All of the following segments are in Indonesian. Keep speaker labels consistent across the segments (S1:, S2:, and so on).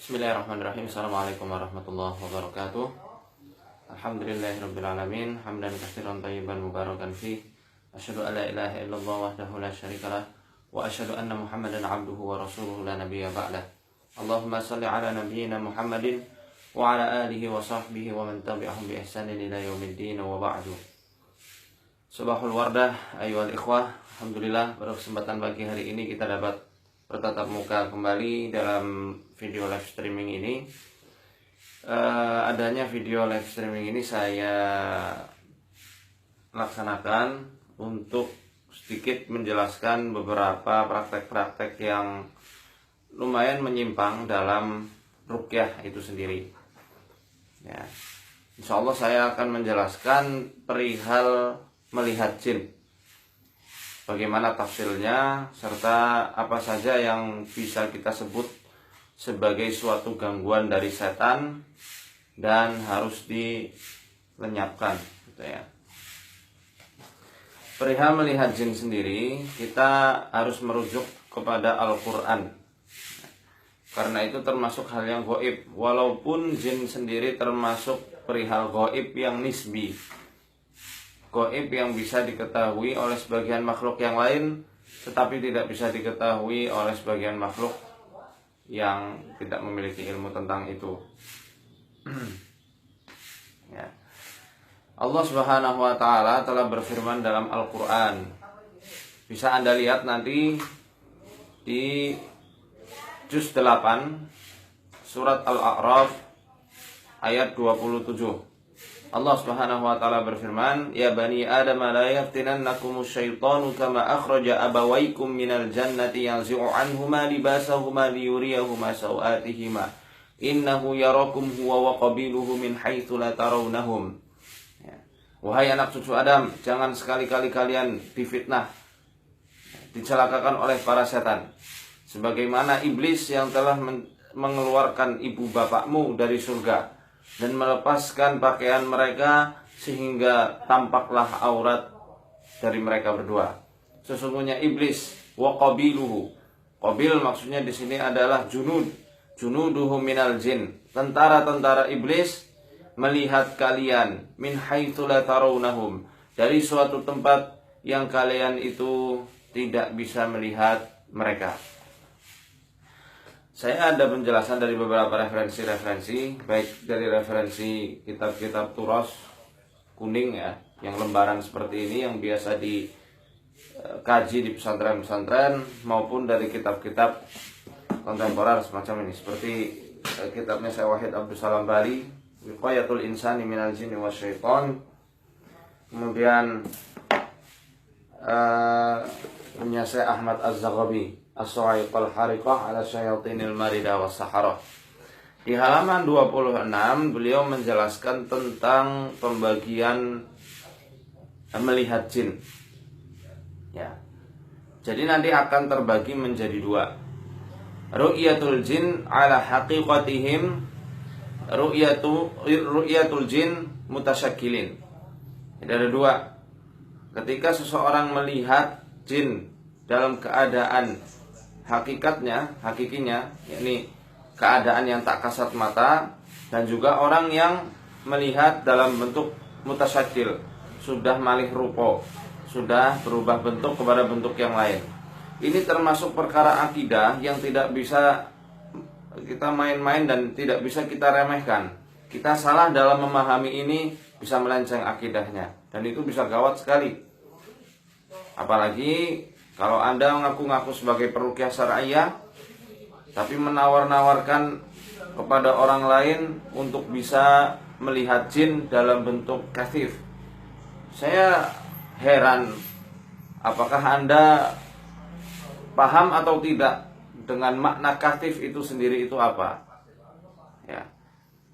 S1: Bismillahirrahmanirrahim. Assalamualaikum warahmatullahi wabarakatuh. Alhamdulillahirrabbilalamin. Hamdan katsiran thayyiban mubarakan fi. Asyhadu an la ilaha illallah wahdahu la syarikalah. Wa asyhadu anna Muhammadan abduhu wa rasuluhu la nabiyya ba'dah. Allahumma salli ala nabiyyina Muhammadin wa ala alihi wa sahbihi wa man tabi'ahum bi ihsanin ila yaumiddin wa ba'du. Subahul wardah ayyuhal ikhwah. Alhamdulillah pada kesempatan pagi hari ini kita dapat bertatap muka kembali dalam video live streaming ini. Adanya video live streaming ini saya laksanakan untuk sedikit menjelaskan beberapa praktek-praktek yang lumayan menyimpang dalam ruqyah itu sendiri. Ya, insya Allah saya akan menjelaskan perihal melihat jin, bagaimana tafsirnya, serta apa saja yang bisa kita sebut sebagai suatu gangguan dari setan dan harus dilenyapkan, gitu ya. Perihal melihat jin sendiri, kita harus merujuk kepada Al-Quran, karena itu termasuk hal yang gaib. Walaupun jin sendiri termasuk perihal gaib yang nisbi, gaib yang bisa diketahui oleh sebagian makhluk yang lain, tetapi tidak bisa diketahui oleh sebagian makhluk yang tidak memiliki ilmu tentang itu. Ya. Allah Subhanahu wa ta'ala telah berfirman dalam Al-Quran. Bisa Anda lihat nanti di juz 8 surat Al-A'raf ayat 27. Allah Subhanahu wa ta'ala berfirman, "Ya bani Adam la yaftinannakumus syaitanu kama akhraja abawaykum minal jannati yanzi'u anhuma libasahuma liyuriyahuma sawatihima innahu yarakum huwa wa qabiluhu min haitsu la tarawnahum." Ya. Wahai anak cucu Adam, jangan sekali-kali kalian difitnah, dicelakakan oleh para setan, sebagaimana iblis yang telah mengeluarkan ibu bapakmu dari surga dan melepaskan pakaian mereka sehingga tampaklah aurat dari mereka berdua. Sesungguhnya iblis wa qabiluhu, qabil maksudnya di sini adalah junuduhu minal jin, tentara-tentara iblis melihat kalian min haitsu la tarawnahum, dari suatu tempat yang kalian itu tidak bisa melihat mereka. Saya ada penjelasan dari beberapa referensi, baik dari referensi kitab-kitab turas kuning ya, yang lembaran seperti ini yang biasa dikaji di pesantren-pesantren, maupun dari kitab-kitab kontemporer semacam ini, seperti kitabnya Syekh Wahid Abdul Salam Bali, Wiqayatul Insani Minal Jinni Wasyaiton, kemudian punya Syekh Ahmad Az-Zaghabi, As-Sa'iqal Hariqah ala Syayatinil Marida Was-Sahara. Di halaman 26 beliau menjelaskan tentang pembagian melihat jin. Ya. Jadi nanti akan terbagi menjadi dua. Ru'yatul jin ala haqiqatihim, ru'yatul jin mutasyakilin. Jadi ada dua. Ketika seseorang melihat jin dalam keadaan hakikinya, yakni keadaan yang tak kasat mata, dan juga orang yang melihat dalam bentuk mutasyakil, sudah malih rupa, sudah berubah bentuk kepada bentuk yang lain. Ini termasuk perkara akidah yang tidak bisa kita main-main dan tidak bisa kita remehkan. Kita salah dalam memahami ini bisa melenceng akidahnya, dan itu bisa gawat sekali. Apalagi kalau Anda mengaku-ngaku sebagai peruqyah syar'iyyah, tapi menawar-nawarkan kepada orang lain untuk bisa melihat jin dalam bentuk kasif. Saya heran, apakah Anda paham atau tidak dengan makna kasif itu sendiri itu apa? Ya,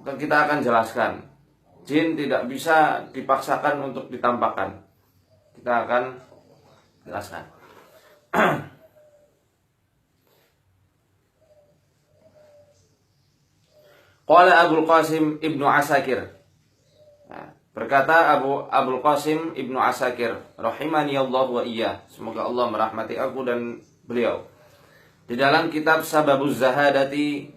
S1: maka kita akan jelaskan. Jin tidak bisa dipaksakan untuk ditampakkan. Kita akan jelaskan. Qala Abul Qasim Ibnu Asakir, berkata Abul Qasim Ibnu Asakir rahimani Allah wa iyyah, semoga Allah merahmati aku dan beliau, di dalam kitab Sababuz Zahadati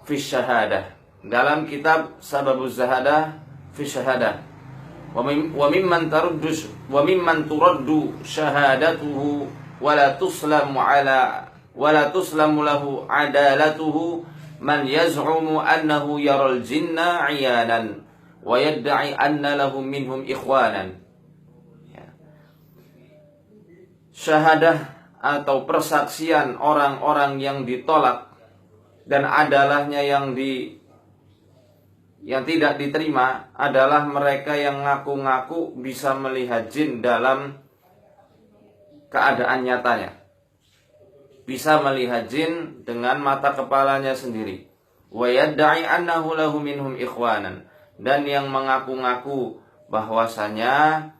S1: fi syahadah, dalam kitab Sababuz Zahadah fi syahadah. Wa mimman turaddu syahadatuhu wala tuslamu lahu adalatuhu man yaz'umu annahu yaral jinna 'iyanan wa yadda'i anna lahu minhum ikhwanan. Syahadah atau persaksian orang-orang yang ditolak dan adalahnya yang tidak diterima adalah mereka yang ngaku-ngaku bisa melihat jin dalam keadaan nyatanya, bisa melihat jin dengan mata kepalanya sendiri. Wa yadda'i annahu lahu minhum ikhwanan, dan yang mengaku-ngaku bahwasanya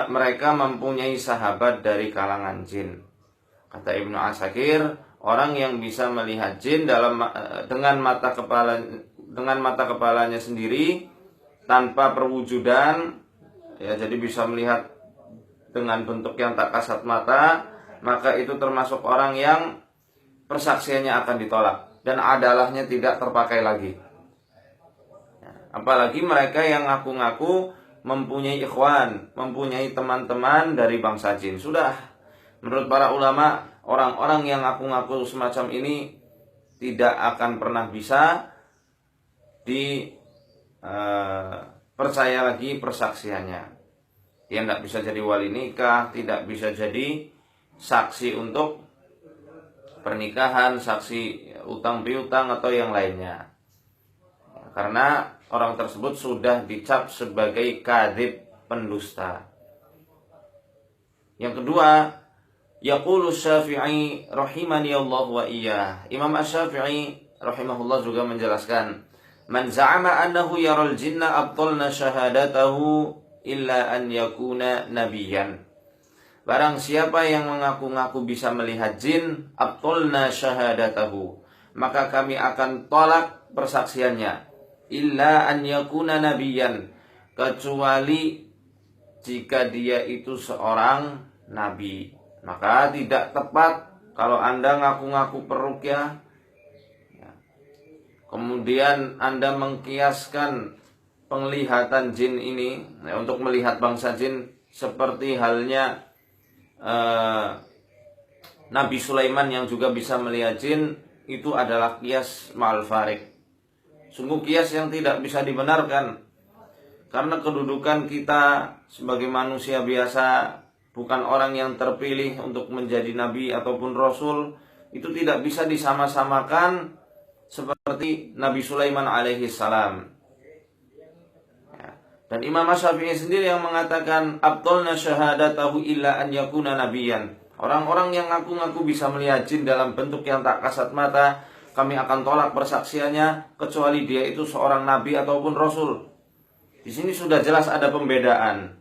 S1: mereka mempunyai sahabat dari kalangan jin. Kata Ibnu Asakir, orang yang bisa melihat jin dengan mata kepalanya sendiri tanpa perwujudan, ya, jadi bisa melihat dengan bentuk yang tak kasat mata, maka itu termasuk orang yang persaksiannya akan ditolak dan adalahnya tidak terpakai lagi. Apalagi mereka yang ngaku-ngaku mempunyai ikhwan, mempunyai teman-teman dari bangsa jin. Sudah, menurut para ulama, orang-orang yang ngaku-ngaku semacam ini tidak akan pernah bisa dipercaya lagi persaksiannya. Dia tidak bisa jadi wali nikah, tidak bisa jadi saksi untuk pernikahan, saksi utang piutang atau yang lainnya. Karena orang tersebut sudah dicap sebagai kadzib, pendusta. Yang kedua, yaqulu Syafi'i rahimani Allah wa iyyah. Imam Asy-Syafi'i rahimahullah juga menjelaskan, man za'ama annahu yaral jinna abtalna syahadatahu illa an yakuna nabiyyan. Barang siapa yang mengaku-ngaku bisa melihat jin, abtalna syahadatahu, maka kami akan tolak persaksiannya. Illa an yakuna nabiyyan, kecuali jika dia itu seorang nabi. Maka tidak tepat kalau Anda ngaku-ngaku peruqyah, kemudian Anda mengkiaskan penglihatan jin ini, untuk melihat bangsa jin seperti halnya Nabi Sulaiman yang juga bisa melihat jin. Itu adalah kias ma'al farik. Sungguh kias yang tidak bisa dibenarkan, karena kedudukan kita sebagai manusia biasa, bukan orang yang terpilih untuk menjadi nabi ataupun rasul, itu tidak bisa disama-samakan seperti Nabi Sulaiman alaihi salam. Dan Imam Asy-Syafi'i sendiri yang mengatakan abtalna syahadatahu illa an yakuna nabiyyan. Orang-orang yang ngaku-ngaku bisa melihat jin dalam bentuk yang tak kasat mata, kami akan tolak persaksiannya kecuali dia itu seorang nabi ataupun rasul. Di sini sudah jelas ada pembedaan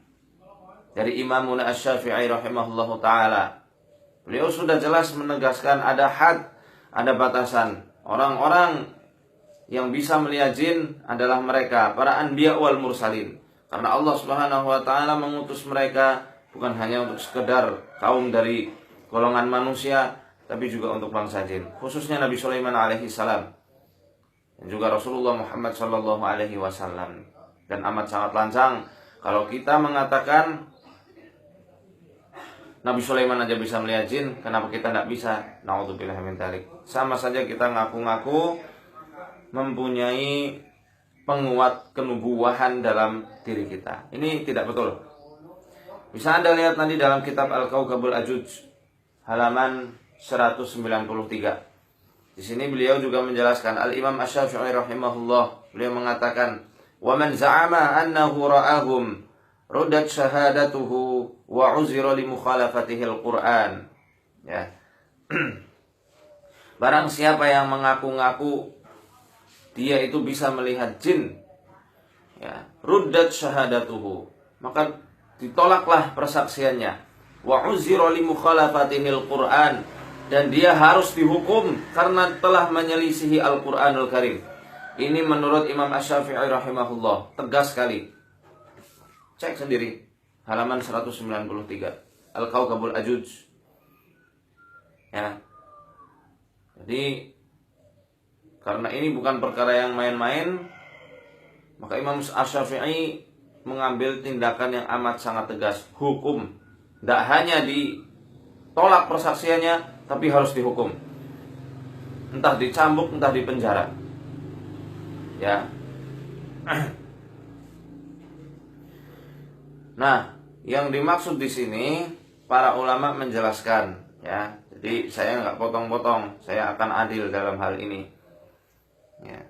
S1: dari Imam Asy-Syafi'i rahimahullahu taala. Beliau sudah jelas menegaskan ada had, ada batasan. Orang-orang yang bisa melihat jin adalah mereka para anbiya wal mursalin. Karena Allah Subhanahu wa taala mengutus mereka bukan hanya untuk sekedar kaum dari golongan manusia, tapi juga untuk bangsa jin. Khususnya Nabi Sulaiman alaihi salam dan juga Rasulullah Muhammad sallallahu alaihi wasallam. Dan amat sangat lancang kalau kita mengatakan Nabi Sulaiman aja bisa melihat jin, kenapa kita tidak bisa? Na'udzubillah min dzalik. Sama saja kita ngaku-ngaku mempunyai penguat kenubuwahan dalam diri kita. Ini tidak betul. Bisa Anda lihat nanti dalam kitab Al-Kawkabul Ajuj halaman 193. Di sini beliau juga menjelaskan, Al-Imam Asy-Syafi'i rahimahullah, beliau mengatakan, "Wa man za'ama annahu ra'ahum ruddat syahadatuhu wa 'uzira li mukhalafatihi al-Qur'an." Ya. Barang siapa yang mengaku-ngaku dia itu bisa melihat jin, ya, ruddat syahadatuhu, maka ditolaklah persaksiannya. Wa 'uzira li mukhalafatihi al-Qur'an, dan dia harus dihukum karena telah menyelisihi Al-Qur'anul Karim. Ini menurut Imam Asy-Syafi'i rahimahullah, tegas sekali. Cek sendiri halaman 193 Al-Kawkabul Ajuj. Ya. Jadi Karena ini bukan perkara yang main-main, maka Imam Asy-Syafi'i mengambil tindakan yang amat sangat tegas, hukum. Tidak hanya ditolak persaksiannya, tapi harus dihukum. Entah dicambuk, entah dipenjara. Ya. Nah, yang dimaksud di sini para ulama menjelaskan, ya. Jadi saya nggak potong-potong, saya akan adil dalam hal ini. Ya.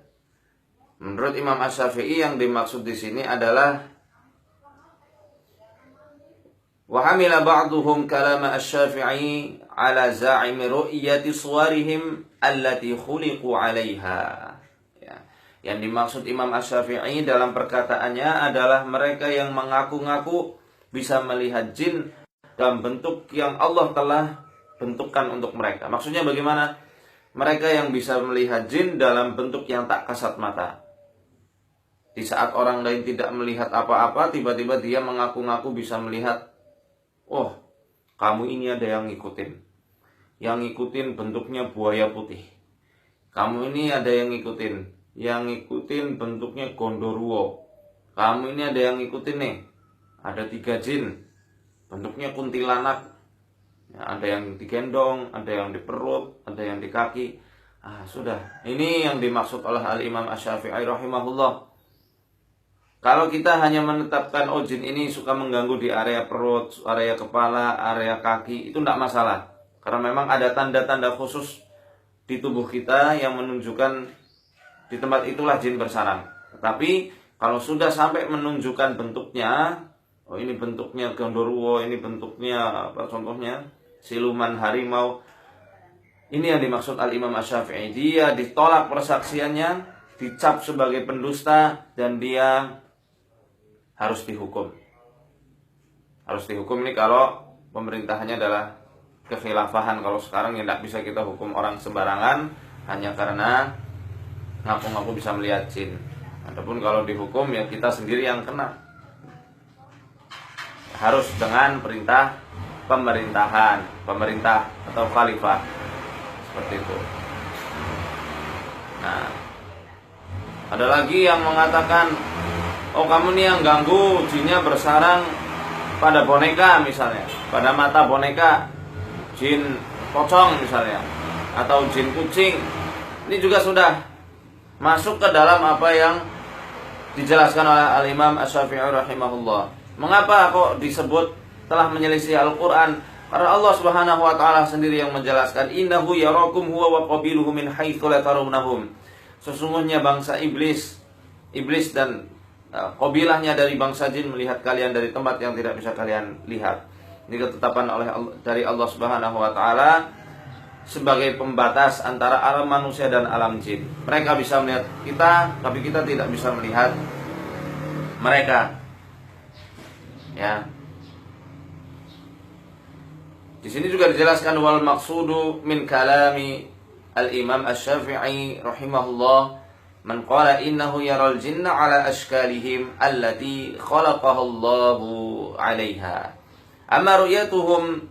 S1: Menurut Imam Asy-Syafi'i yang dimaksud di sini adalah wa hamila ba'duhum kalama Asy-Syafi'i ala za'imi ru'yati suwarihim allati khuliqu 'alaiha. Ya. Yang dimaksud Imam Asy-Syafi'i dalam perkataannya adalah mereka yang mengaku-ngaku bisa melihat jin dalam bentuk yang Allah telah bentukkan untuk mereka. Maksudnya bagaimana? Mereka yang bisa melihat jin dalam bentuk yang tak kasat mata. Di saat orang lain tidak melihat apa-apa, tiba-tiba dia mengaku-ngaku bisa melihat, oh, kamu ini ada yang ngikutin. Yang ngikutin bentuknya buaya putih. Kamu ini ada yang ngikutin. Yang ngikutin bentuknya gondoruo. Kamu ini ada yang ngikutin nih. Ada 3 jin. Bentuknya kuntilanak. Ya, ada yang digendong, ada yang di perut, ada yang di kaki. Sudah. Ini yang dimaksud oleh Al-Imam Asy-Syafi'i rahimahullah. Kalau kita hanya menetapkan jin ini suka mengganggu di area perut, area kepala, area kaki, itu tidak masalah. Karena memang ada tanda-tanda khusus di tubuh kita yang menunjukkan di tempat itulah jin bersarang. Tetapi kalau sudah sampai menunjukkan bentuknya, ini bentuknya gondoruo, ini bentuknya apa contohnya, siluman harimau. Ini yang dimaksud Al-Imam Asy-Syafi'i. Dia ditolak persaksiannya, dicap sebagai pendusta, dan dia harus dihukum. Harus dihukum ini kalau pemerintahannya adalah kekhilafahan. Kalau sekarang ya tidak bisa kita hukum orang sembarangan hanya karena ngaku-ngaku bisa melihat jin. Adapun kalau dihukum ya kita sendiri yang kena. Harus dengan perintah pemerintahan, pemerintah atau khalifah. Seperti itu. Nah, ada lagi yang mengatakan, oh kamu nih yang ganggu jinnya bersarang pada boneka misalnya, pada mata boneka, jin pocong misalnya, atau jin kucing. Ini juga sudah masuk ke dalam apa yang dijelaskan oleh Al-Imam Asy-Syafi'i rahimahullah. Mengapa kok disebut telah menyelisih Al-Quran? Karena Allah Subhanahu wa taala sendiri yang menjelaskan, innahu yarakum huwa wa qabiluhu min haitsu la taruwnahum. Sesungguhnya bangsa iblis dan qabilahnya dari bangsa jin melihat kalian dari tempat yang tidak bisa kalian lihat. Ini ketetapan dari Allah Subhanahu wa taala sebagai pembatas antara alam manusia dan alam jin. Mereka bisa melihat kita, tapi kita tidak bisa melihat mereka. Ya. Di sini juga dijelaskan wal maqsudu min kalami Al-Imam Asy-Syafi'i rahimahullah man qala innahu yaral jinna ala ashkalihim allati khalaqaha Allahu 'alaiha. Amma ru'yatuhum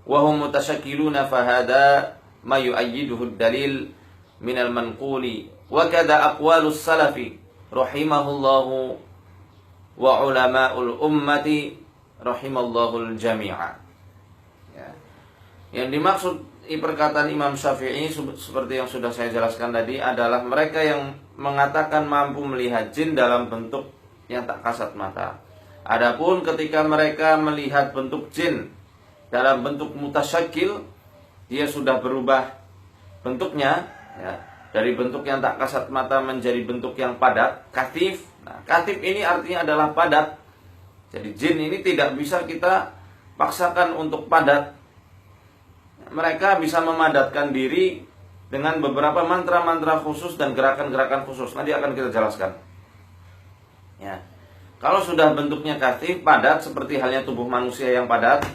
S1: wa hum mutashakkiluna fa hadha ma yu'ayyiduhu ad-dalil min al-manquli wa kadha aqwalus salafi rahimahullahu wa ulama'ul ummati rahimallahu al-jami'a. Yang dimaksud perkataan Imam Syafi'i seperti yang sudah saya jelaskan tadi adalah mereka yang mengatakan mampu melihat jin dalam bentuk yang tak kasat mata. Adapun ketika mereka melihat bentuk jin dalam bentuk mutasyakil, dia sudah berubah bentuknya ya, dari bentuk yang tak kasat mata menjadi bentuk yang padat, katif. Nah, katif ini artinya adalah padat. Jadi jin ini tidak bisa kita paksakan untuk padat. Mereka bisa memadatkan diri dengan beberapa mantra-mantra khusus dan gerakan-gerakan khusus. Nanti akan kita jelaskan. Ya. Kalau sudah bentuknya katif, padat, seperti halnya tubuh manusia yang padat,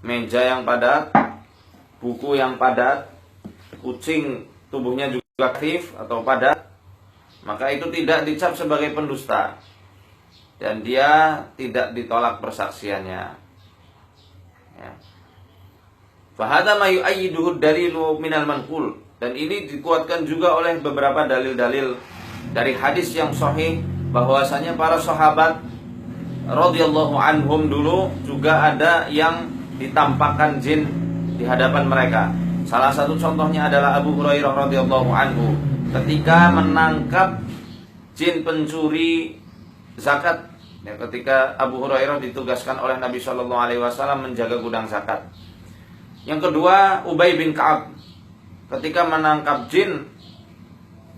S1: meja yang padat, buku yang padat, kucing tubuhnya juga katif atau padat, maka itu tidak dicap sebagai pendusta. Dan dia tidak ditolak persaksiannya. Ya. Fahada ma yu'ayyiduhu dalilu minal manqul. Dan ini dikuatkan juga oleh beberapa dalil-dalil dari hadis yang sahih bahwasanya para sahabat radhiyallahu anhum dulu juga ada yang ditampakkan jin di hadapan mereka. Salah satu contohnya adalah Abu Hurairah radhiyallahu anhu ketika menangkap jin pencuri zakat. Ya, ketika Abu Hurairah ditugaskan oleh Nabi Shallallahu Alaihi Wasallam menjaga gudang zakat. Yang kedua, Ubay bin Ka'ab ketika menangkap jin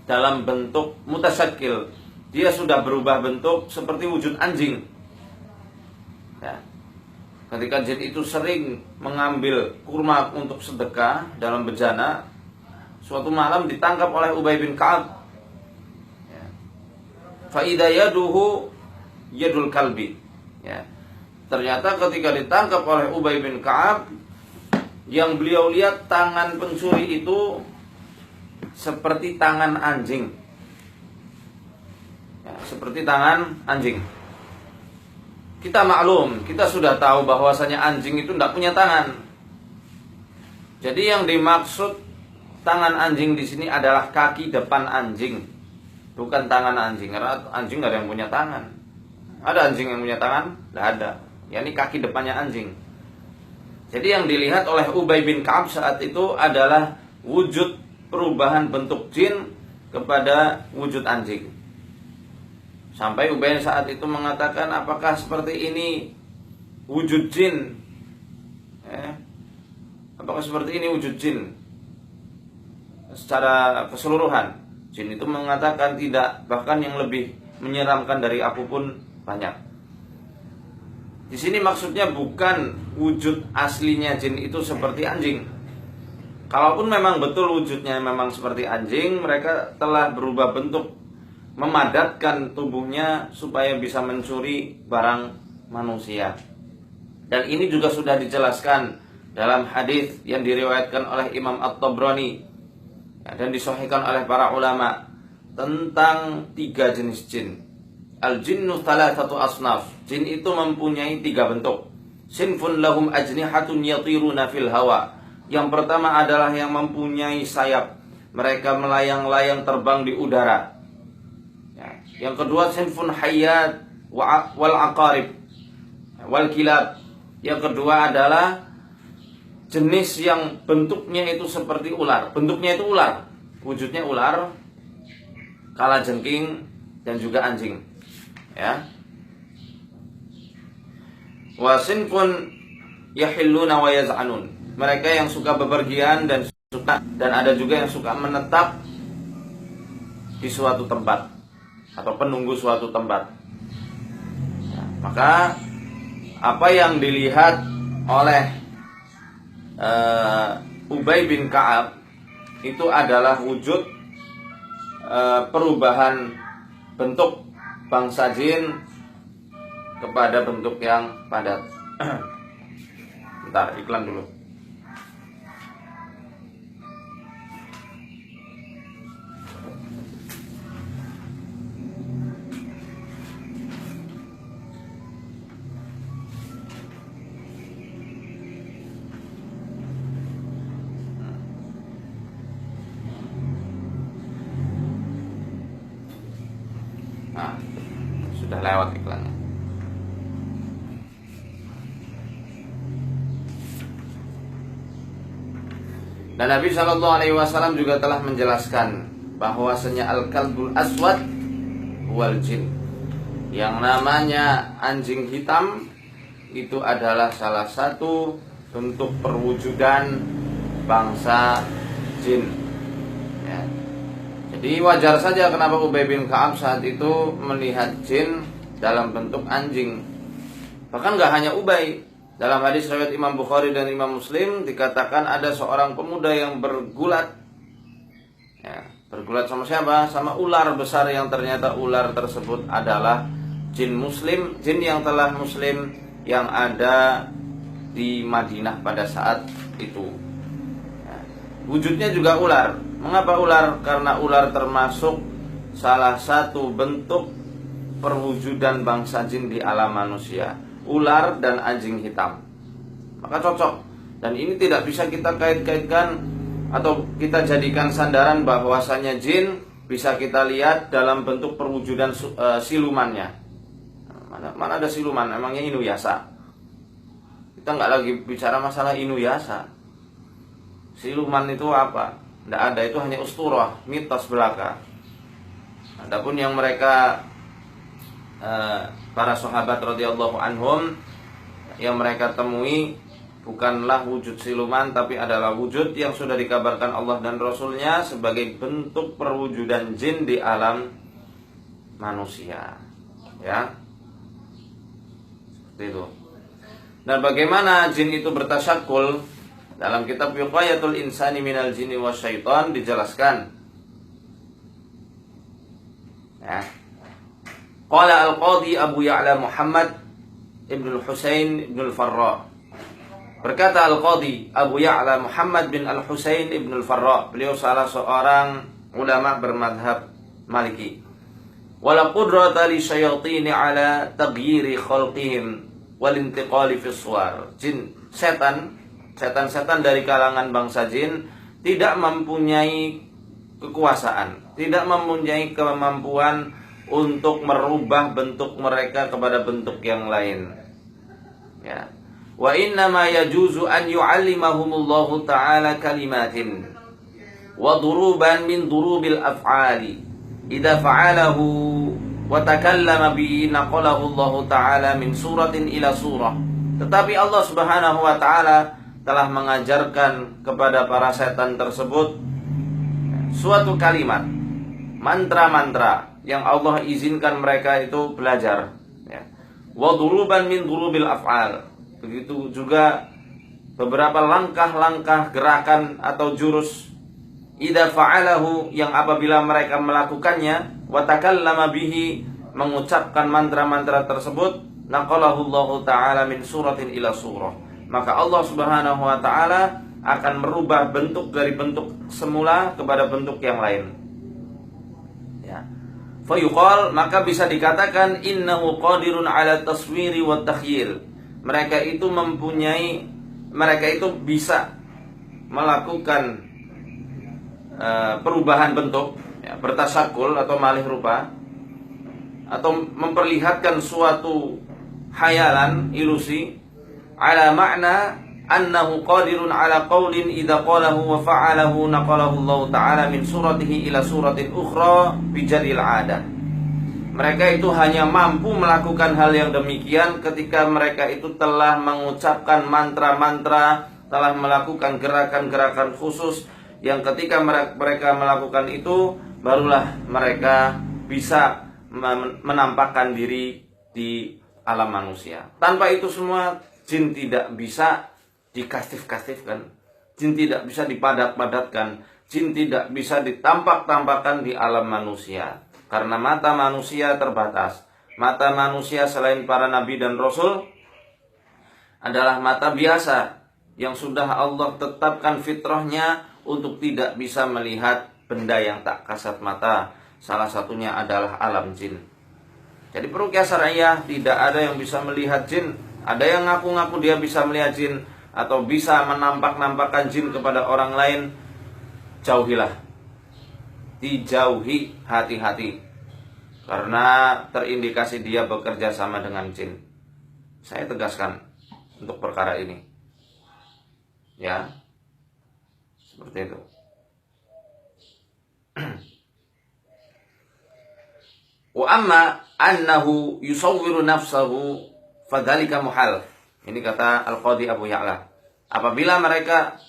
S1: dalam bentuk mutasyakil, dia sudah berubah bentuk seperti wujud anjing. Ya. Ketika jin itu sering mengambil kurma untuk sedekah dalam bejana, suatu malam ditangkap oleh Ubay bin Ka'ab. Ya. Fa idza yaduhu yadul kalbi. Ya. Ternyata ketika ditangkap oleh Ubay bin Ka'ab, yang beliau lihat tangan pencuri itu seperti tangan anjing. Ya, seperti tangan anjing. Kita maklum, kita sudah tahu bahwasanya anjing itu tidak punya tangan. Jadi yang dimaksud tangan anjing di sini adalah kaki depan anjing, bukan tangan anjing. Karena anjing nggak ada yang punya tangan. Ada anjing yang punya tangan? Tidak ada. Ya, ini kaki depannya anjing. Jadi yang dilihat oleh Ubay bin Ka'ab saat itu adalah wujud perubahan bentuk jin kepada wujud anjing. Sampai Ubay saat itu mengatakan, apakah seperti ini wujud jin? Apakah seperti ini wujud jin? Secara keseluruhan, jin itu mengatakan tidak. Bahkan yang lebih menyeramkan dari aku pun banyak. Di sini maksudnya bukan wujud aslinya jin itu seperti anjing. Kalaupun memang betul wujudnya memang seperti anjing, mereka telah berubah bentuk, memadatkan tubuhnya supaya bisa mencuri barang manusia. Dan ini juga sudah dijelaskan dalam hadis yang diriwayatkan oleh Imam At-Tabrani dan disahihkan oleh para ulama tentang 3 jenis jin. Al-jinnu thalathatu asnaf. Jin itu mempunyai 3 bentuk. Sinfun lahum ajnihatun yatiruna fil hawa. Yang pertama adalah yang mempunyai sayap. Mereka melayang-layang terbang di udara. Ya. Yang kedua, sinfun hayyat wal aqarib wal kilab. Yang kedua adalah jenis yang bentuknya itu seperti ular. Bentuknya itu ular, wujudnya ular, kalajengking dan juga anjing. Ya. Wa sinfun yahilluna wa yaz'anun. Mereka yang suka bepergian dan ada juga yang suka menetap di suatu tempat atau penunggu suatu tempat. Ya, maka apa yang dilihat oleh Ubay bin Ka'ab itu adalah wujud perubahan bentuk bangsa jin kepada bentuk yang padat. Bentar, iklan dulu. Nah, sudah lewat iklannya. Dan Nabi Shallallahu Alaihi Wasallam juga telah menjelaskan bahwasanya al-kalbul aswad wal jin, yang namanya anjing hitam itu adalah salah satu bentuk perwujudan bangsa jin. Ya. Jadi wajar saja kenapa Ubay bin Ka'ab saat itu melihat jin dalam bentuk anjing. Bahkan gak hanya Ubay. Dalam hadis riwayat Imam Bukhari dan Imam Muslim dikatakan ada seorang pemuda yang bergulat. Ya, bergulat sama siapa? Sama ular besar yang ternyata ular tersebut adalah jin muslim, jin yang telah muslim yang ada di Madinah pada saat itu. Ya. Wujudnya juga ular. Mengapa ular? Karena ular termasuk salah satu bentuk perwujudan bangsa jin di alam manusia. Ular dan anjing hitam. Maka cocok. Dan ini tidak bisa kita kait-kaitkan atau kita jadikan sandaran bahwasanya jin bisa kita lihat dalam bentuk perwujudan silumannya. Mana ada siluman? Emangnya Inuyasha? Kita nggak lagi bicara masalah Inuyasha. Siluman itu apa? Tidak ada, itu hanya usturah, mitos belaka. Adapun yang mereka para sahabat radhiyallahu anhum yang mereka temui bukanlah wujud siluman, tapi adalah wujud yang sudah dikabarkan Allah dan Rasulnya sebagai bentuk perwujudan jin di alam manusia. Ya, seperti itu. Dan bagaimana jin itu bertasyakul? Dalam kitab Wiqayatul Insani Minal Jinni Wasyaitan dijelaskan. Ya. Qala al-Qadhi Abu Ya'la Muhammad Ibn al-Husain Ibn al-Farra. Berkata Al-Qadhi Abu Ya'la Muhammad bin Al-Husain Ibn al-Farra, beliau salah seorang ulama bermadhab Maliki. Wala qudrata li syayatini ala taghyiri khalqihim wal intiqali fi suwar. Jin, setan-setan dari kalangan bangsa jin tidak mempunyai kekuasaan, tidak mempunyai kemampuan untuk merubah bentuk mereka kepada bentuk yang lain. Ya. Wa inna ma yajuzu an yu'allimahumullahu ta'ala kalimatin wa duruban min durubil af'ali idza fa'alahu wa takallama bi naqalahu Allah ta'ala min suratin ila surah. Tetapi Allah Subhanahu wa ta'ala telah mengajarkan kepada para setan tersebut suatu kalimat, mantra-mantra yang Allah izinkan mereka itu belajar, ya. Wa duruban min durubil af'al. Begitu juga beberapa langkah-langkah gerakan atau jurus idza fa'alahu, yang apabila mereka melakukannya, wa takallama bihi, mengucapkan mantra-mantra tersebut, naqalahu Allah ta'ala min suratin ila surah, maka Allah Subhanahu wa ta'ala akan merubah bentuk dari bentuk semula kepada bentuk yang lain. Ya. Fayuqal, maka bisa dikatakan innahu qadirun ala taswiri wa takhyil. Mereka itu bisa melakukan perubahan bentuk, ya, bertasyakul atau malih rupa, atau memperlihatkan suatu khayalan, ilusi, ala makna annahu qadirun ala qawlin idza qalahu wa fa'alahu naqalahu Allah ta'ala min suratihi ila suratin ukhra bijadil 'adah. Mereka itu hanya mampu melakukan hal yang demikian ketika mereka itu telah mengucapkan mantra-mantra, telah melakukan gerakan-gerakan khusus, yang ketika mereka melakukan itu, barulah mereka bisa menampakkan diri di alam manusia. Tanpa itu semua, jin tidak bisa dikastif-kastifkan, jin tidak bisa dipadat-padatkan, jin tidak bisa ditampak-tampakkan di alam manusia. Karena mata manusia terbatas. Mata manusia selain para nabi dan rasul adalah mata biasa yang sudah Allah tetapkan fitrahnya untuk tidak bisa melihat benda yang tak kasat mata. Salah satunya adalah alam jin. Jadi peruqyah syariah tidak ada yang bisa melihat jin. Ada yang ngaku-ngaku dia bisa melihat jin atau bisa menampak-nampakkan jin kepada orang lain. Jauhilah, dijauhi, hati-hati, karena terindikasi dia bekerja sama dengan jin. Saya tegaskan untuk perkara ini, ya, seperti itu. Wa amma annahu yusawwiru nafsahu fadzalika muhal. Ini kata Al-Qadhi Abu Ya'la. Apabila mereka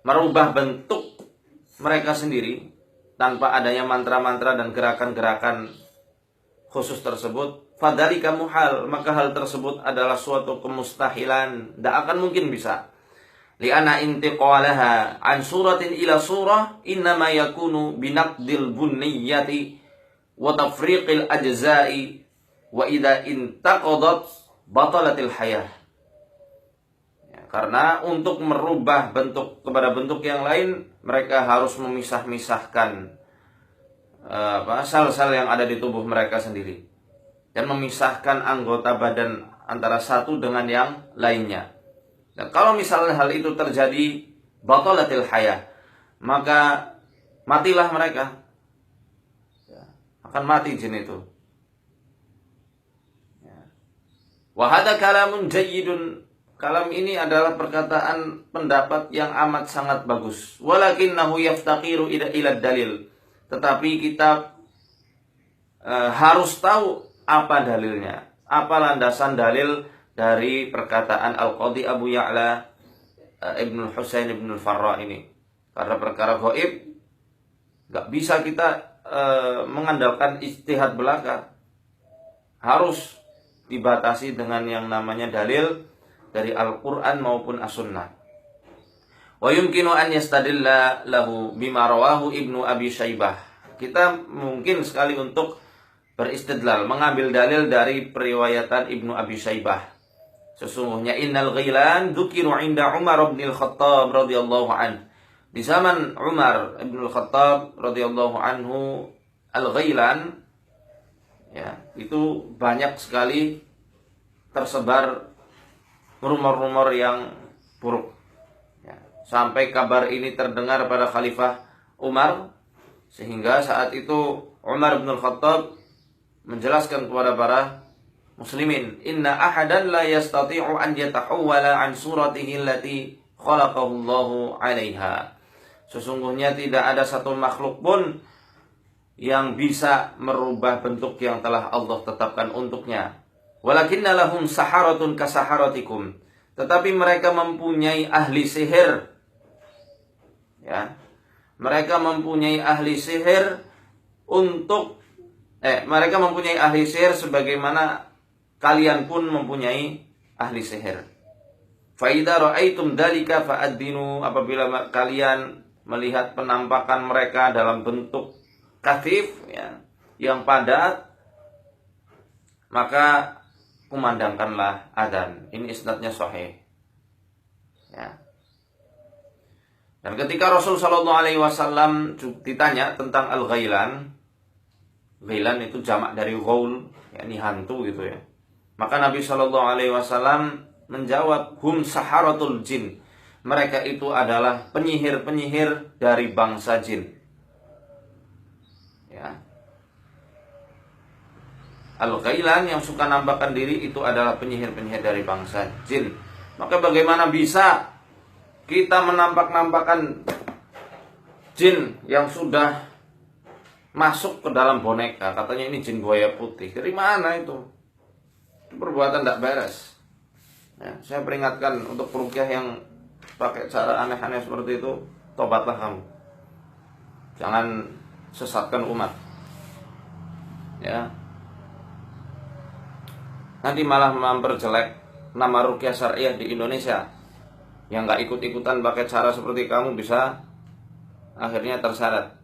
S1: merubah bentuk mereka sendiri tanpa adanya mantra-mantra dan gerakan-gerakan khusus tersebut, fadzalika muhal, maka hal tersebut adalah suatu kemustahilan, tidak akan mungkin bisa. Li'anna intiqalaha an suratin ila surah innama yakunu binaqdil bunniyati wa tafriqil ajza'i wa idza intaqadat batalatil hayah. Karena untuk merubah bentuk kepada bentuk yang lain, mereka harus memisah-misahkan sel-sel yang ada di tubuh mereka sendiri, dan memisahkan anggota badan antara satu dengan yang lainnya. Dan kalau misalnya hal itu terjadi, batalatil hayah, maka matilah mereka. Ya, akan mati jin itu. Ya. Wa hadza kalamun jayyidun. Kalam ini adalah perkataan pendapat yang amat sangat bagus. Walakinnahu yaftaqiru ila dalil. Tetapi kita harus tahu apa dalilnya. Apa landasan dalil dari perkataan Al-Qadhi Abu Ya'la Ibnu Husain Ibnu Farra ini. Karena perkara gaib gak bisa kita mengandalkan ijtihad belaka. Harus dibatasi dengan yang namanya dalil dari Al-Quran maupun As-Sunnah. Wa yumkinu an yastadilla lahu bima rawahu Ibnu Abi Syaibah. Kita mungkin sekali untuk beristidlal, mengambil dalil dari periwayatan Ibnu Abi Syaibah. Sesungguhnya innal ghilan dzukiru 'inda Umar bin Al-Khattab radhiyallahu anhu. Di zaman Umar bin Al-Khattab radhiyallahu anhu, al-ghilan ya, itu banyak sekali tersebar rumor-rumor yang buruk. Ya, sampai kabar ini terdengar pada Khalifah Umar, sehingga saat itu Umar bin Al-Khattab menjelaskan kepada para muslimin, inna ahadan la yastati'u an yatahawwala an suratihi allati khalaqahu Allahu 'alaiha. Sesungguhnya tidak ada satu makhluk pun yang bisa merubah bentuk yang telah Allah tetapkan untuknya. Walakinna lahum saharatun kasaharatikum. Tetapi mereka mempunyai ahli sihir. Ya. Mereka mempunyai ahli sihir mereka mempunyai ahli sihir sebagaimana kalian pun mempunyai ahli sihir. Fa idza ra'aitum dzalika fa'addinu. Apabila kalian melihat penampakan mereka dalam bentuk kathif, ya, yang padat, maka kumandangkanlah adzan. Ini isnadnya sahih. Ya. Dan ketika Rasul Shallallahu Alaihi Wasallam ditanya tentang al-ghailan, ghailan itu jamak dari ghaul, yakni hantu gitu ya. Maka Nabi Shallallahu Alaihi Wasallam menjawab, hum saharatul jin. Mereka itu adalah penyihir-penyihir dari bangsa jin. Ya. Al-ghailan yang suka nampakkan diri itu adalah penyihir-penyihir dari bangsa jin. Maka bagaimana bisa kita menampak-nampakkan jin yang sudah masuk ke dalam boneka? Katanya ini jin buaya putih. Dari mana itu? Itu perbuatan tidak beres. Ya, saya peringatkan untuk peruqyah yang pakai cara aneh-aneh seperti itu, tobatlah kamu. Jangan sesatkan umat. Ya. Nanti malah memperjelek nama ruqyah syariah di Indonesia. Yang gak ikut-ikutan pakai cara seperti kamu bisa akhirnya terseret.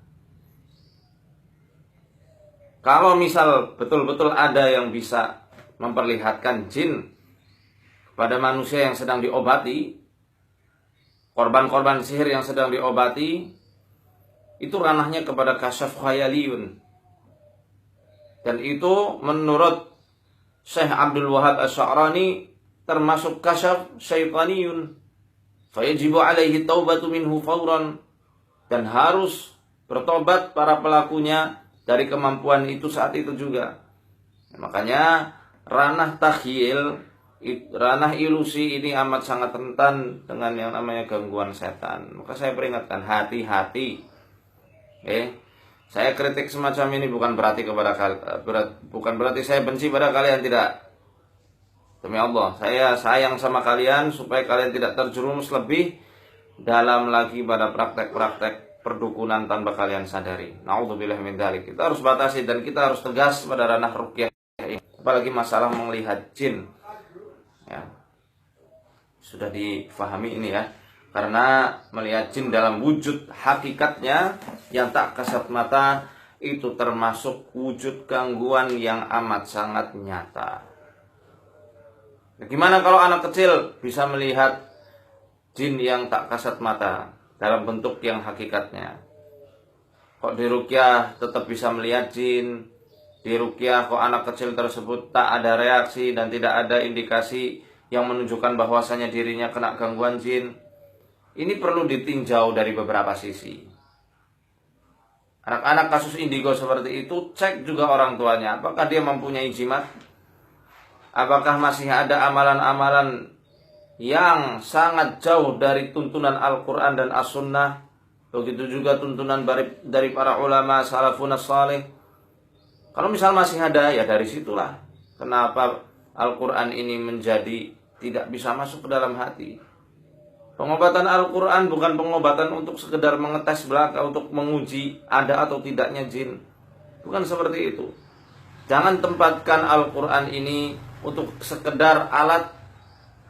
S1: Kalau misal betul-betul ada yang bisa memperlihatkan jin pada manusia yang sedang diobati, korban-korban sihir yang sedang diobati, itu ranahnya kepada kasyaf khayaliyun. Dan itu menurut Syekh Abdul Wahab Asy'arani termasuk kasyaf syaitaniyun. Fayajibu alaihi taubatu minhu fawran. Dan harus bertobat para pelakunya dari kemampuan itu saat itu juga. Makanya ranah takhyil, ranah ilusi ini amat sangat rentan dengan yang namanya gangguan setan. Maka saya peringatkan, hati-hati. Saya kritik semacam ini bukan berarti bukan berarti saya benci pada kalian, tidak. Demi Allah, saya sayang sama kalian supaya kalian tidak terjerumus lebih dalam lagi pada praktek-praktek perdukunan tanpa kalian sadari. Na'udzubillah min dzalik. Kita harus batasi dan kita harus tegas pada ranah ruqyah ini. Apalagi masalah melihat jin. Ya. Sudah difahami ini ya. Karena melihat jin dalam wujud hakikatnya yang tak kasat mata itu termasuk wujud gangguan yang amat sangat nyata. Gimana kalau anak kecil bisa melihat jin yang tak kasat mata dalam bentuk yang hakikatnya? Kok di ruqyah tetap bisa melihat jin? Di ruqyah kok anak kecil tersebut tak ada reaksi dan tidak ada indikasi yang menunjukkan bahwasanya dirinya kena gangguan jin? ini perlu ditinjau dari beberapa sisi. Anak-anak kasus indigo seperti itu, cek juga orang tuanya, apakah dia mempunyai jimat, apakah masih ada amalan-amalan yang sangat jauh dari tuntunan Al-Quran dan As-Sunnah. Begitu juga tuntunan dari para ulama salafun salih. Kalau misal masih ada, ya dari situlah kenapa Al-Quran ini menjadi tidak bisa masuk ke dalam hati. Pengobatan Al-Quran bukan pengobatan untuk sekedar mengetes belaka, untuk menguji ada atau tidaknya jin. Bukan seperti itu. Jangan tempatkan Al-Quran ini untuk sekedar alat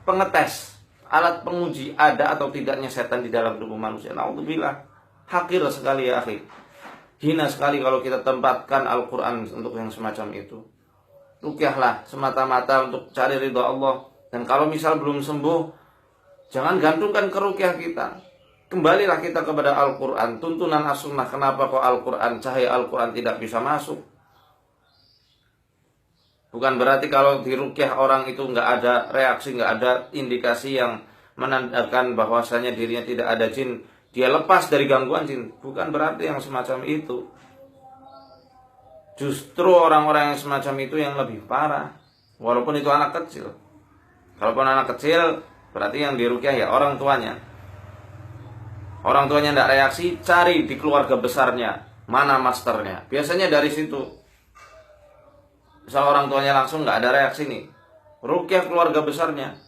S1: pengetes, alat penguji ada atau tidaknya setan di dalam tubuh manusia. Na'udzubillah. Hakir sekali ya akhi. Hina sekali kalau kita tempatkan Al-Quran untuk yang semacam itu. Ruqyahlah semata-mata untuk cari ridha Allah. Dan kalau misal belum sembuh, jangan gantungkan ke ruqyah kita. Kembalilah kita kepada Al-Quran, tuntunan As-Sunnah. Kenapa kok Al-Quran, cahaya Al-Quran tidak bisa masuk? Bukan berarti kalau di ruqyah orang itu nggak ada reaksi, nggak ada indikasi yang menandakan bahwasanya dirinya tidak ada jin, dia lepas dari gangguan jin. Bukan berarti yang semacam itu. Justru orang-orang yang semacam itu yang lebih parah. Walaupun itu anak kecil. Kalaupun anak kecil, berarti yang diruqyah ya orang tuanya. Orang tuanya tidak reaksi, cari di keluarga besarnya, mana masternya. Biasanya dari situ. Misal orang tuanya langsung nggak ada reaksi nih, ruqyah keluarga besarnya.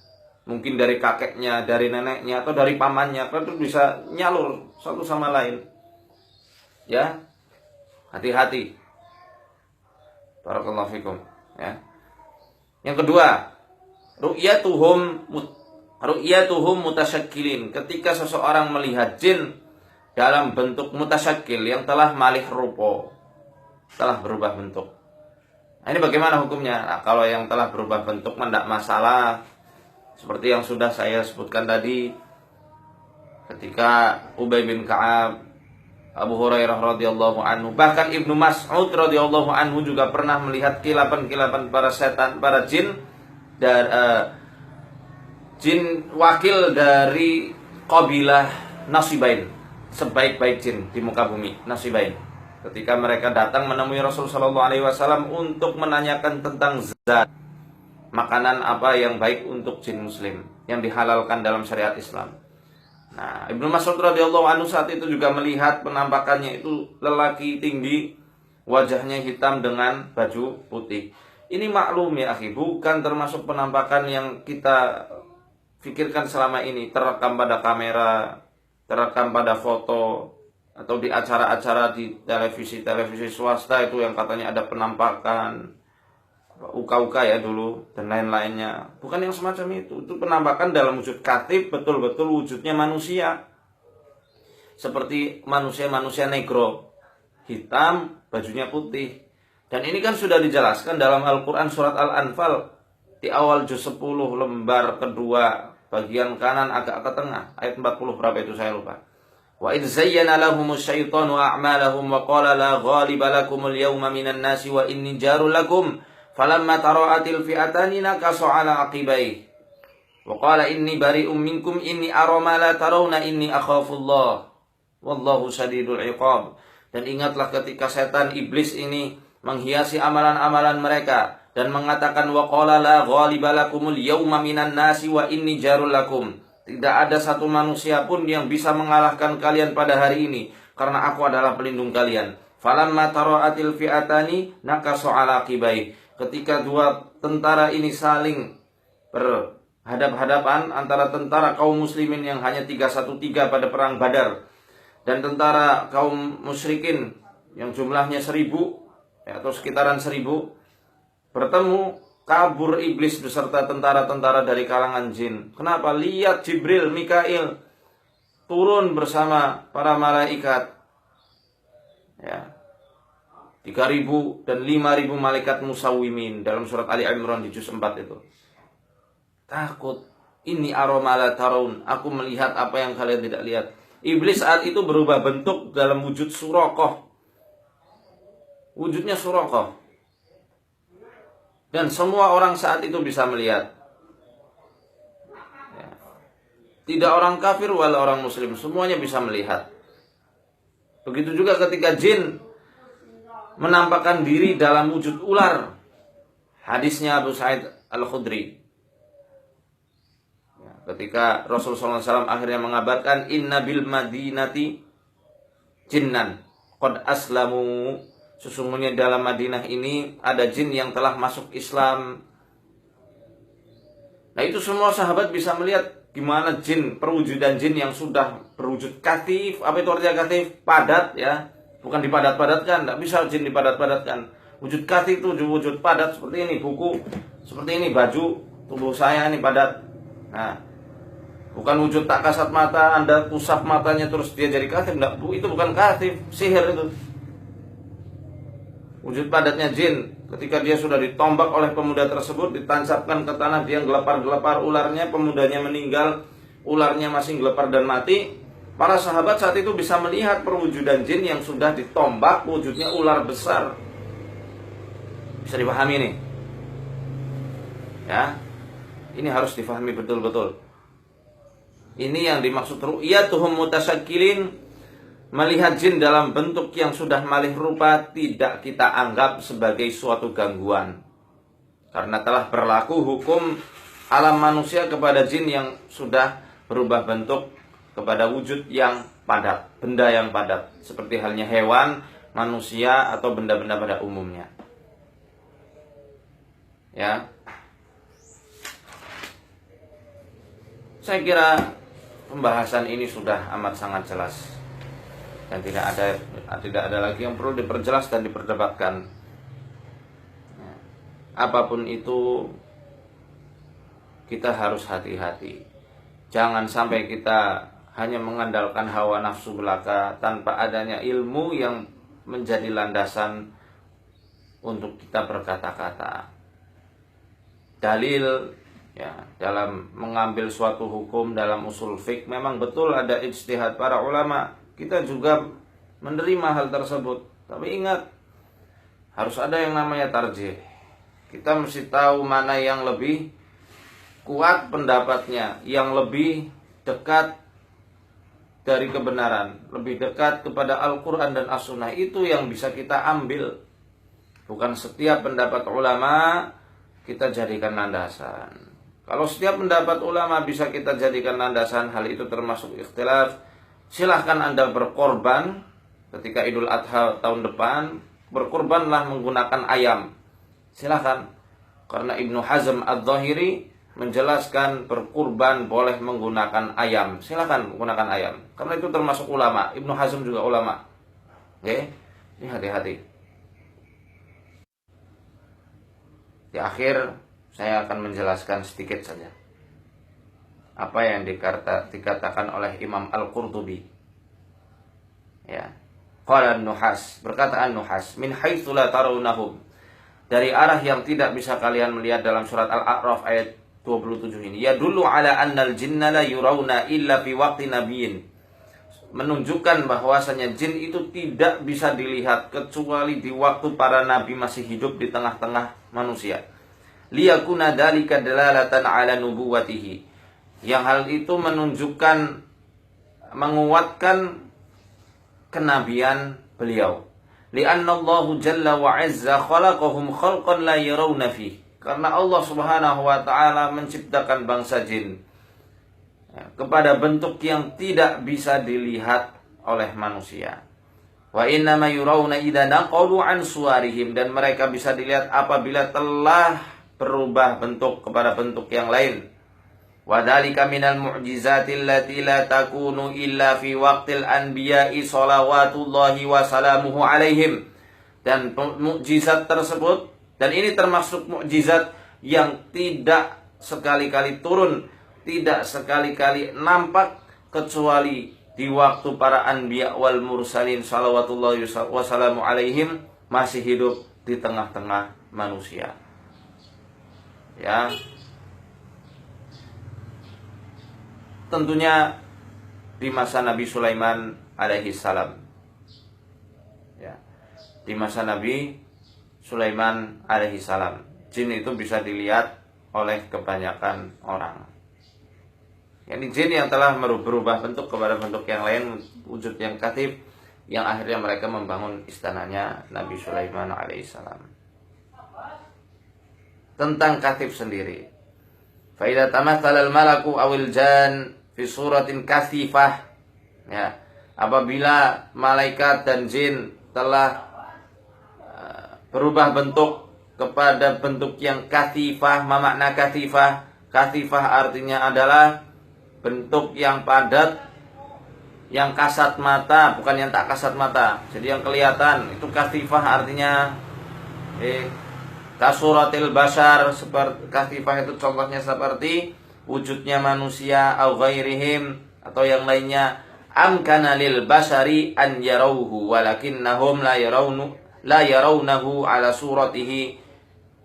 S1: Mungkin dari kakeknya, dari neneknya, atau dari pamannya. Kan itu bisa nyalur satu sama lain. Ya, hati-hati. Barakallahu fikum. Ya. Yang kedua, ru'yatuhum mutasyakilin. Ketika seseorang melihat jin dalam bentuk mutasyakil yang telah malih rupa, telah berubah bentuk. Nah, ini bagaimana hukumnya? Nah, kalau yang telah berubah bentuk tidak masalah. Seperti yang sudah saya sebutkan tadi, ketika Ubay bin Ka'ab, Abu Hurairah radhiyallahu anhu, bahkan Ibnu Mas'ud radhiyallahu anhu juga pernah melihat kilapan-kilapan para setan, para jin dan jin wakil dari kabilah Nasibain, sebaik-baik jin di muka bumi, Nasibain. Ketika mereka datang menemui Rasul sallallahu alaihi wasallam untuk menanyakan tentang zat, makanan apa yang baik untuk jin muslim yang dihalalkan dalam syariat Islam. Nah, Ibnu Mas'ud radhiyallahu anhu saat itu juga melihat penampakannya itu lelaki tinggi, wajahnya hitam dengan baju putih. Ini maklum ya akhi, bukan termasuk penampakan yang kita pikirkan selama ini, terekam pada kamera, terekam pada foto, atau di acara-acara di televisi swasta itu yang katanya ada penampakan uka-uka ya dulu dan lain-lainnya. Bukan yang semacam itu. Itu penampakan dalam wujud katib, betul-betul wujudnya manusia. Seperti manusia negro, hitam, bajunya putih. Dan ini kan sudah dijelaskan dalam Al-Quran surat Al-Anfal di awal juz 10 lembar kedua, bagian kanan agak ke tengah, ayat 40 berapa itu saya lupa. Wa idz zayyana lahumus syaitanu a'malahum wa qala la ghaliba lakumul yawma minan nasi wa inni jarul lakum falamma tara'atil fi'atani nakasu ala aqibai wa qala inni bari'um minkum inni ara ma la tarawna inni akhafullah wallahu syadidul iqab. Dan ingatlah ketika setan iblis ini menghiasi amalan-amalan mereka dan mengatakan wa qala la ghaliba lakumul yawma minan nasi wa inni jarul lakum. Tidak ada satu manusia pun yang bisa mengalahkan kalian pada hari ini karena aku adalah pelindung kalian. Falamma tara'atil fi'atani nakasu ala aqibai. Ketika dua tentara ini saling berhadap-hadapan, antara tentara kaum muslimin yang hanya 313 pada perang Badar dan tentara kaum musyrikin yang jumlahnya 1000 atau sekitaran 1000 bertemu, kabur iblis beserta tentara-tentara dari kalangan jin. Kenapa? Lihat Jibril, Mikail turun bersama para malaikat. Ya. 3.000 dan 5.000 malaikat musawwimin dalam surat Ali Imran di juz 4 itu. Takut. Ini aromala taraun. Aku melihat apa yang kalian tidak lihat. Iblis saat itu berubah bentuk dalam wujud Suraqah. Wujudnya Suraqah. Dan semua orang saat itu bisa melihat. Ya. Tidak orang kafir wala orang muslim, semuanya bisa melihat. Begitu juga ketika jin menampakkan diri dalam wujud ular. Hadisnya Abu Sa'id Al-Khudri. Ketika Rasulullah SAW akhirnya mengabarkan, inna bil madinati jinnan qad aslamu, sesungguhnya dalam Madinah ini ada jin yang telah masuk Islam. Nah, itu semua sahabat bisa melihat gimana jin, perwujudan jin yang sudah berwujud katif. Apa itu artinya katif? Padat, ya, bukan dipadat-padatkan. Tidak bisa jin dipadat-padatkan. Wujud katif itu wujud padat, seperti ini buku, seperti ini baju tubuh saya ini padat. Nah, bukan wujud tak kasat mata, Anda usap matanya terus dia jadi katif. Enggak, itu bukan katif, sihir itu. Wujud padatnya jin, ketika dia sudah ditombak oleh pemuda tersebut, ditancapkan ke tanah, dia gelepar-gelepar ularnya, pemudanya meninggal, ularnya masih gelepar dan mati. Para sahabat saat itu bisa melihat perwujudan jin yang sudah ditombak, wujudnya ular besar. Bisa dipahami nih, ya. Ini harus difahami betul-betul. Ini yang dimaksud ru'yatuhum mutasakkilin. Melihat jin dalam bentuk yang sudah malih rupa tidak kita anggap sebagai suatu gangguan, karena telah berlaku hukum alam manusia kepada jin yang sudah berubah bentuk kepada wujud yang padat, benda yang padat, seperti halnya hewan, manusia, atau benda-benda pada umumnya. Ya, saya kira pembahasan ini sudah amat sangat jelas. Dan tidak ada lagi yang perlu diperjelas dan diperdebatkan. Apapun itu, kita harus hati-hati. Jangan sampai kita hanya mengandalkan hawa nafsu belaka tanpa adanya ilmu yang menjadi landasan untuk kita berkata-kata. Dalil, ya, dalam mengambil suatu hukum dalam usul fiqh memang betul ada ijtihad para ulama. Kita juga menerima hal tersebut. Tapi ingat, harus ada yang namanya tarjih. Kita mesti tahu mana yang lebih kuat pendapatnya, yang lebih dekat dari kebenaran, lebih dekat kepada Al-Quran dan As-Sunnah. Itu yang bisa kita ambil. Bukan setiap pendapat ulama kita jadikan landasan. Kalau setiap pendapat ulama bisa kita jadikan landasan, hal itu termasuk ikhtilaf. Silahkan Anda berkorban ketika Idul Adha tahun depan, berkorbanlah menggunakan ayam. Silahkan, karena Ibnu Hazm Adz-Dzahiri menjelaskan berkurban boleh menggunakan ayam. Silahkan menggunakan ayam, karena itu termasuk ulama. Ibnu Hazm juga ulama. Oke, ini hati-hati. Di akhir saya akan menjelaskan sedikit saja apa yang dikatakan oleh Imam Al-Qurtubi. Ya. Qala An-Nuhas, berkata An-Nuhas, min haitsu la tarawnahum, dari arah yang tidak bisa kalian melihat, dalam surat Al-A'raf ayat 27 ini. Ya dulu ala annal jinna la yurawna illa fi waqti nabiyyin, menunjukkan bahwasanya jin itu tidak bisa dilihat kecuali di waktu para nabi masih hidup di tengah-tengah manusia. Liyakuna dzalika dalalatan ala nubuwwatihi, yang hal itu menunjukkan, menguatkan kenabian beliau. Li'anna Allah jalla wa azza khalaqahum khalqan la yarawna fi, karena Allah Subhanahu wa taala menciptakan bangsa jin kepada bentuk yang tidak bisa dilihat oleh manusia. Wa inna ma yurawna idza naqalu an suwarihim, dan mereka bisa dilihat apabila telah berubah bentuk kepada bentuk yang lain. Wa dzalika minal mu'jizati allati la takunu illa fi waqtil anbiya'i shalawatullahi wa salamuhu alaihim, dan mukjizat tersebut, dan ini termasuk mukjizat yang tidak sekali-kali turun, tidak sekali-kali nampak, kecuali di waktu para anbiya wal mursalin shalawatullahi wa salamu alaihim masih hidup di tengah-tengah manusia. Ya, tentunya di masa Nabi Sulaiman alaihi salam. Ya, di masa Nabi Sulaiman alaihi salam, jin itu bisa dilihat oleh kebanyakan orang. yakni jin yang telah berubah bentuk kepada bentuk yang lain, wujud yang katif, yang akhirnya mereka membangun istananya Nabi Sulaiman alaihissalam. Tentang katif sendiri, fa idza tamathala al-malaku awil jan fi suratin kasifah, ya, apabila malaikat dan jin telah berubah bentuk kepada bentuk yang kasifah. Ma makna kasifah? Kasifah artinya adalah bentuk yang padat, yang kasat mata, bukan yang tak kasat mata. Jadi yang kelihatan itu kasifah artinya kasuratil bashar. Seperti kasifah itu contohnya seperti wujudnya manusia, au ghairihim, atau yang lainnya. Amkana lil bashari an yarawhu walakinnahum la yarawnahu ala suratihi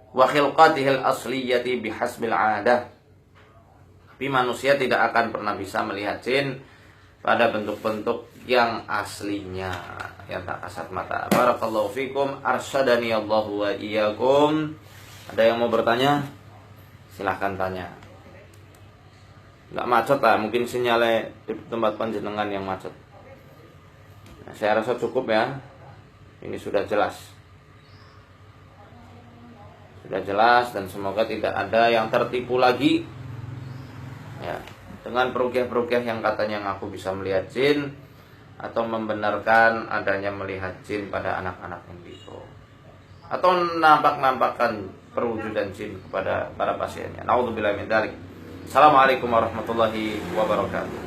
S1: wa khilqatihi al-asliyati bihasbil 'adah. Tapi manusia tidak akan pernah bisa melihat jin pada bentuk-bentuk yang aslinya, yang tak kasat mata. Barakallahu fikum, arsyadani Allahu wa iyyakum. Ada yang mau bertanya? Silahkan tanya. Enggak macet lah, mungkin sinyalnya di tempat panjenengan yang macet. Nah, saya rasa cukup ya. Ini sudah jelas. Sudah jelas dan semoga tidak ada yang tertipu lagi. Ya, dengan peruqyah-peruqyah yang katanya ngaku bisa melihat jin atau membenarkan adanya melihat jin pada anak-anak indigo, atau nampak-nampakkan perwujudan jin kepada para pasiennya. Nauzubillahi min dzalik. Assalamualaikum warahmatullahi wabarakatuh.